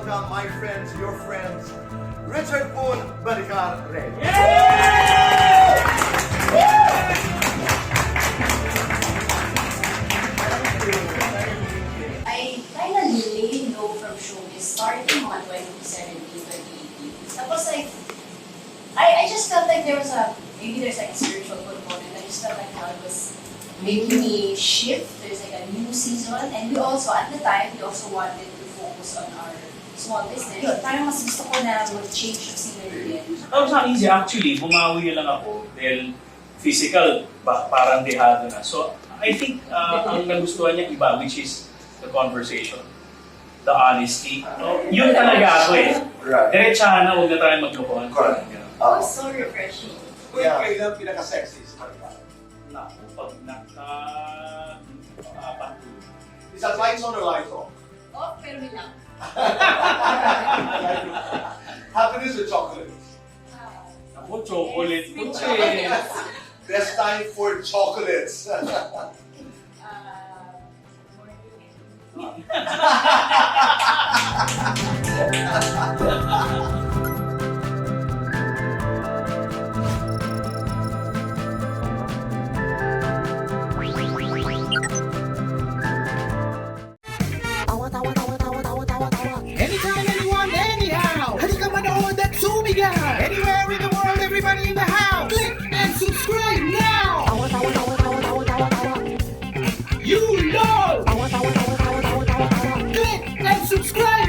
welcome my friends, your friends, Richard Poon Balicar Rey. I kind of laid low from showbiz starting mga 2017, 2018. Tapos I just felt like there's like a spiritual component. I just felt like God was making me shift. There's like a new season. And we also, at the time, we also wanted to focus on our small business. Yun, parang mas gusto ko na mag-change yung scenery din. Sa akin, actually, bumawi na lang ako dahil physical, parang dehado na. So, I think ang nagustuhan niya iba, which is the conversation, the honesty. No? Yun talaga ako eh. Right. Diretsahan na, huwag na tayo maglokohan. Correct. It was so refreshing. Yeah. Kailan pinaka-sexy sa kanila? Naku, pag Is that lights on or lights off? Oh, pero wait lang. Happiness or chocolates? Naku, chocolate po Yes, eh. Best time for chocolates. Anytime, anyone, anyhow. Halika manood at sumigaw. Anywhere in the world, everybody in the house. Click and subscribe now. You know. Click and subscribe